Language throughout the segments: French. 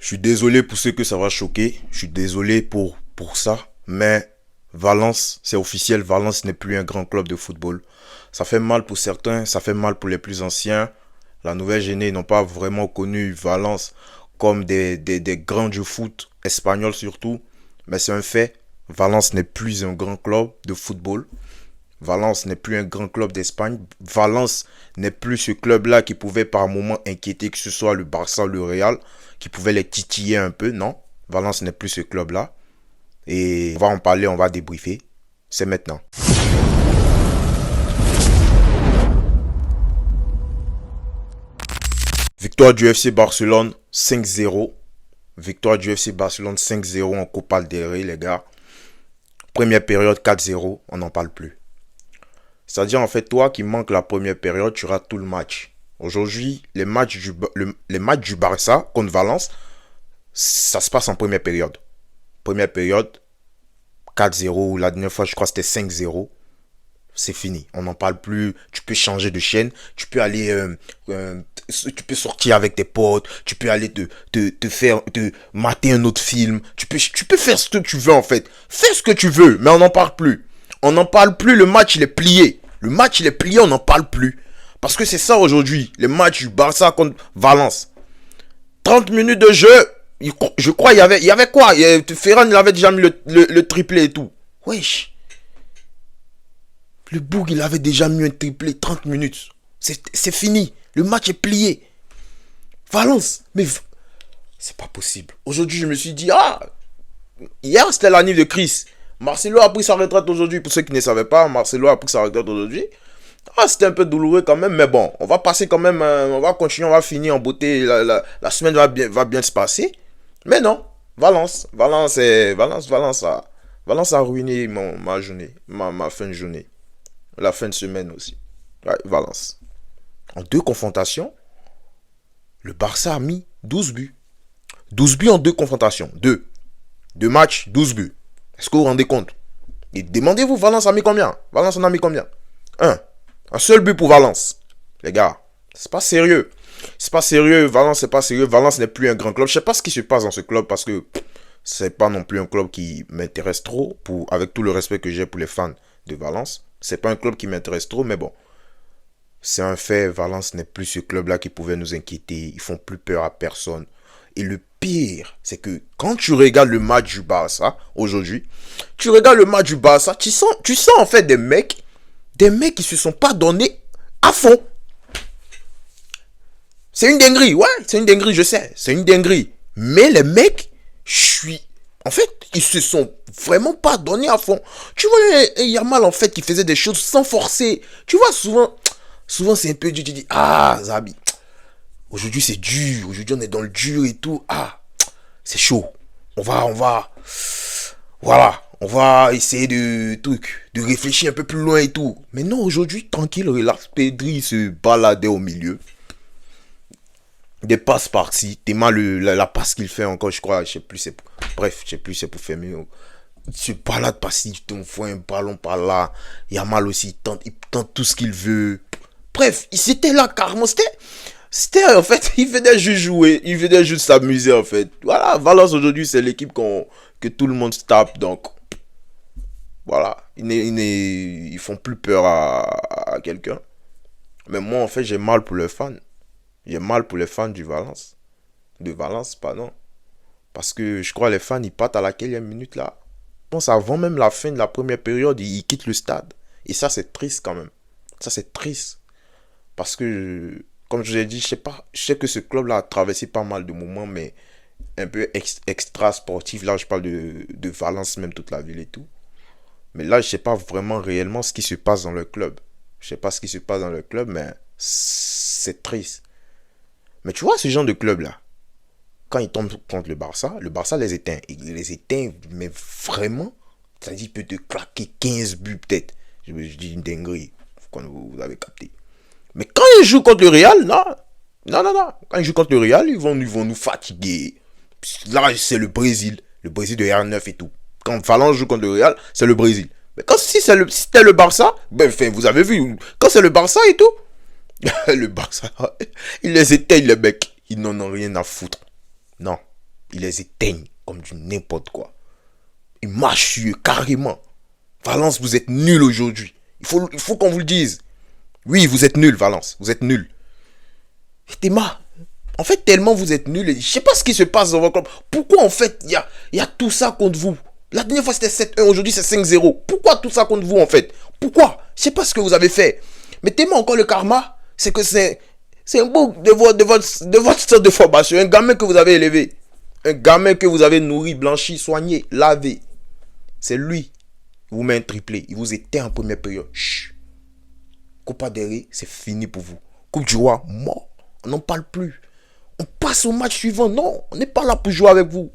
Je suis désolé pour ceux que ça va choquer. Je suis désolé pour ça. Mais Valence, c'est officiel. Valence n'est plus un grand club de football. Ça fait mal pour certains. Ça fait mal pour les plus anciens. La nouvelle génération n'ont pas vraiment connu Valence comme des grands du foot, espagnols surtout. Mais c'est un fait. Valence n'est plus un grand club de football. Valence n'est plus un grand club d'Espagne. Valence n'est plus ce club-là qui pouvait par moments inquiéter que ce soit le Barça ou le Real, qui pouvait les titiller un peu. Non, Valence n'est plus ce club-là. Et on va en parler, on va débriefer. C'est maintenant. Victoire du FC Barcelone 5-0. Victoire du FC Barcelone 5-0 en Copa del Rey, les gars. Première période 4-0, on n'en parle plus. C'est-à-dire, en fait, toi qui manques la première période, tu rates tout le match. Aujourd'hui, les matchs du Barça contre Valence, ça se passe en première période. Première période, 4-0. La dernière fois, je crois que c'était 5-0. C'est fini. On n'en parle plus. Tu peux changer de chaîne. Tu peux aller... tu peux sortir avec tes potes. Tu peux aller te mater un autre film. Tu peux faire ce que tu veux, en fait. Fais ce que tu veux, mais on n'en parle plus. On n'en parle plus, le match il est plié. Le match il est plié, on n'en parle plus. Parce que c'est ça aujourd'hui, les matchs du Barça contre Valence. 30 minutes de jeu, je crois il y avait quoi? Ferran il avait déjà mis le triplé et tout. Wesh. Le Boug il avait déjà mis un triplé 30 minutes. C'est fini, le match est plié. Valence, mais c'est pas possible. Aujourd'hui je me suis dit, hier c'était la nuit de Chris. Marcelo a pris sa retraite aujourd'hui. Pour ceux qui ne savaient pas, Marcelo a pris sa retraite aujourd'hui. C'était un peu douloureux quand même, mais bon, on va passer quand même, on va continuer, on va finir en beauté. La semaine va bien se passer. Mais non, Valence a ruiné ma journée, ma fin de journée. La fin de semaine aussi. Ouais, Valence. En 2 confrontations, le Barça a mis 12 buts. 12 buts en 2 confrontations. 2 matchs, 12 buts. Est-ce que vous vous rendez compte? Et demandez-vous, Valence a mis combien? Valence en a mis combien? Un seul but pour Valence. Les gars, c'est pas sérieux. C'est pas sérieux, Valence c'est pas sérieux. Valence n'est plus un grand club. Je sais pas ce qui se passe dans ce club parce que c'est pas non plus un club qui m'intéresse trop. Avec tout le respect que j'ai pour les fans de Valence. C'est pas un club qui m'intéresse trop, mais bon. C'est un fait, Valence n'est plus ce club-là qui pouvait nous inquiéter. Ils font plus peur à personne. Et le pire, c'est que quand tu regardes le match du Barça aujourd'hui, tu regardes le match du Barça, tu sens en fait des mecs qui se sont pas donnés à fond. C'est une dinguerie, ouais, c'est une dinguerie, je sais, c'est une dinguerie. Mais les mecs, en fait, ils se sont vraiment pas donnés à fond. Tu vois, il y a mal en fait qui faisait des choses sans forcer. Tu vois, souvent c'est un peu dur, tu dis, Zabi. Aujourd'hui c'est dur, aujourd'hui on est dans le dur et tout. C'est chaud. On va essayer de réfléchir un peu plus loin et tout. Mais non, aujourd'hui, tranquille, relax, Pedri se baladait au milieu. Des passes par-ci, Théma la passe qu'il fait encore, je crois, je sais plus, c'est pour faire mieux. Il se balade par-ci, il t'envoie un ballon par là. Yamal aussi, il tente tout ce qu'il veut. Bref, c'était là carrément, c'était en fait, il venait juste jouer, il venait juste s'amuser en fait. Voilà, Valence aujourd'hui c'est l'équipe que tout le monde se tape, donc voilà, ils font plus peur à quelqu'un. Mais moi en fait j'ai mal pour les fans. J'ai mal pour les fans de Valence, pardon. Parce que je crois les fans ils partent à la quatrième minute là. Je pense avant même la fin de la première période, ils quittent le stade. Et ça c'est triste quand même. Ça c'est triste. Parce que comme je vous ai dit, je sais que ce club-là a traversé pas mal de moments, mais un peu extra sportif. Là, je parle de Valence, même toute la ville et tout. Mais là, je sais pas vraiment réellement ce qui se passe dans le club. Je sais pas ce qui se passe dans le club, mais c'est triste. Mais tu vois, ce genre de club-là, quand ils tombent contre le Barça les éteint. Il les éteint, mais vraiment, c'est-à-dire qu'il peut te claquer 15 buts peut-être. Je dis une dinguerie, quand vous avez capté. Mais quand ils jouent contre le Real, non. Quand ils jouent contre le Real, ils vont nous fatiguer. Là, c'est le Brésil de R9 et tout. Quand Valence joue contre le Real, c'est le Brésil. Mais si c'était le Barça, vous avez vu, quand c'est le Barça et tout, le Barça, ils les éteignent les mecs. Ils n'en ont rien à foutre. Non. Ils les éteignent comme du n'importe quoi. Ils marchent sur eux carrément. Valence, vous êtes nuls aujourd'hui. Il faut qu'on vous le dise. Oui, vous êtes nuls, Valence. Vous êtes nuls. Théma, en fait, tellement vous êtes nuls. Je sais pas ce qui se passe dans votre club. Pourquoi, en fait, il y a tout ça contre vous? La dernière fois, c'était 7-1. Aujourd'hui, c'est 5-0. Pourquoi tout ça contre vous, en fait? Pourquoi? Je sais pas ce que vous avez fait. Mais tellement encore le karma, c'est que c'est un bout de votre style de formation. Un gamin que vous avez élevé. Un gamin que vous avez nourri, blanchi, soigné, lavé. C'est lui. Il vous met un triplé. Il vous éteint en première période. Chut. Copa del Rey, c'est fini pour vous. Coupe du Roi, mort. On n'en parle plus. On passe au match suivant. Non, on n'est pas là pour jouer avec vous.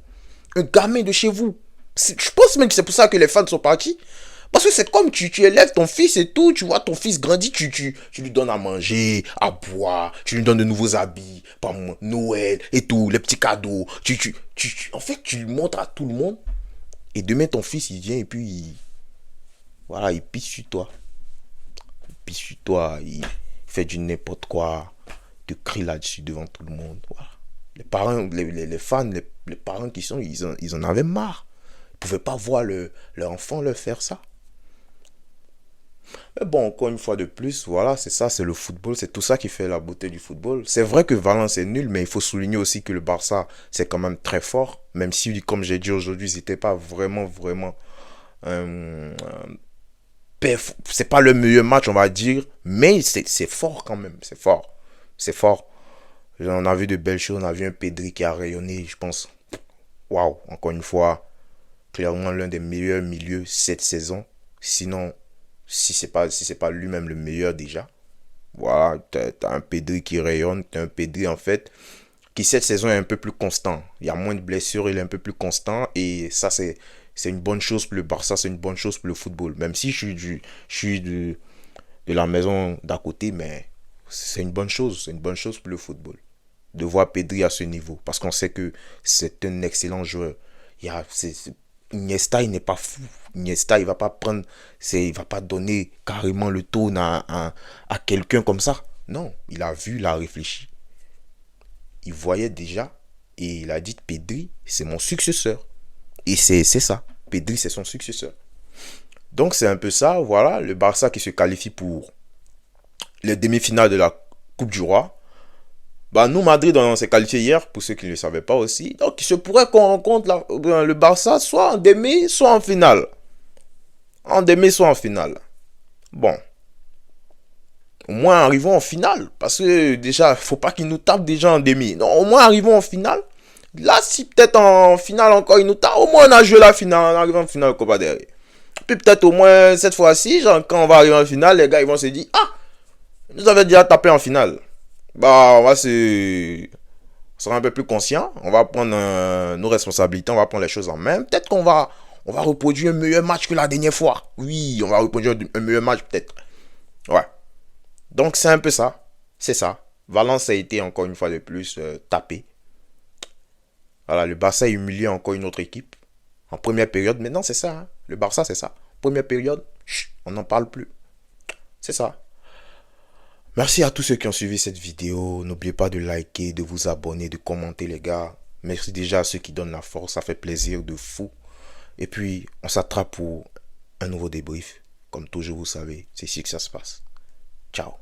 Un gamin de chez vous. Je pense même que c'est pour ça que les fans sont partis. Parce que c'est comme tu élèves ton fils et tout. Tu vois ton fils grandir. Tu lui donnes à manger, à boire. Tu lui donnes de nouveaux habits. Par Noël et tout. Les petits cadeaux. En fait, tu lui montres à tout le monde. Et demain, ton fils, il vient et puis voilà, il pisse sur toi. Pisse sur toi, il fait du n'importe quoi, te crie là-dessus devant tout le monde. Voilà. Les parents, les fans, les parents qui sont, ils en avaient marre. Ils ne pouvaient pas voir leur enfant leur faire ça. Mais bon, encore une fois de plus, voilà, c'est ça, c'est le football, c'est tout ça qui fait la beauté du football. C'est vrai que Valence est nul, mais il faut souligner aussi que le Barça, c'est quand même très fort. Même si, comme j'ai dit aujourd'hui, ils n'étaient pas vraiment, vraiment c'est pas le meilleur match, on va dire, mais c'est fort quand même, c'est fort. C'est fort. On a vu de belles choses, on a vu un Pedri qui a rayonné, je pense. Waouh, encore une fois, clairement l'un des meilleurs milieux cette saison. Sinon, si c'est pas lui-même le meilleur déjà. Voilà, t'as un Pedri qui rayonne, t'as un Pedri en fait qui cette saison est un peu plus constant. Il y a moins de blessures, il est un peu plus constant et ça c'est une bonne chose pour le Barça, c'est une bonne chose pour le football. Même si je suis de la maison d'à côté, mais c'est une bonne chose, c'est une bonne chose pour le football. De voir Pedri à ce niveau, parce qu'on sait que c'est un excellent joueur. Iniesta, il n'est pas fou. Iniesta, il va pas prendre, il va pas donner carrément le tour à quelqu'un comme ça. Non, il a vu, il a réfléchi. Il voyait déjà et il a dit Pedri, c'est mon successeur. Et c'est ça. Pedri, c'est son successeur. Donc, c'est un peu ça. Voilà, le Barça qui se qualifie pour les demi-finales de la Coupe du Roi. Bah, nous, Madrid, on s'est qualifié hier, pour ceux qui ne le savaient pas aussi. Donc, il se pourrait qu'on rencontre le Barça soit en demi, soit en finale. En demi, soit en finale. Bon. Au moins, arrivons en finale. Parce que déjà, il ne faut pas qu'ils nous tapent déjà en demi. Non, au moins, arrivons en finale. Là, si peut-être en finale encore, ils nous tapent, au moins on a joué la finale, on arrive en finale Copa del Rey. Puis peut-être au moins cette fois-ci, genre, quand on va arriver en finale, les gars ils vont se dire, ah, nous avons déjà tapé en finale. Bah, on sera un peu plus conscient, on va prendre nos responsabilités, on va prendre les choses en main. Peut-être qu'on va reproduire un meilleur match que la dernière fois. Oui, on va reproduire un meilleur match peut-être. Ouais. Donc c'est un peu ça. C'est ça. Valence a été encore une fois de plus tapé. Voilà, le Barça a humilié encore une autre équipe. En première période, maintenant c'est ça. Hein. Le Barça, c'est ça. Première période, on n'en parle plus. C'est ça. Merci à tous ceux qui ont suivi cette vidéo. N'oubliez pas de liker, de vous abonner, de commenter les gars. Merci déjà à ceux qui donnent la force. Ça fait plaisir de fou. Et puis, on s'attrape pour un nouveau débrief. Comme toujours, vous savez, c'est ici que ça se passe. Ciao.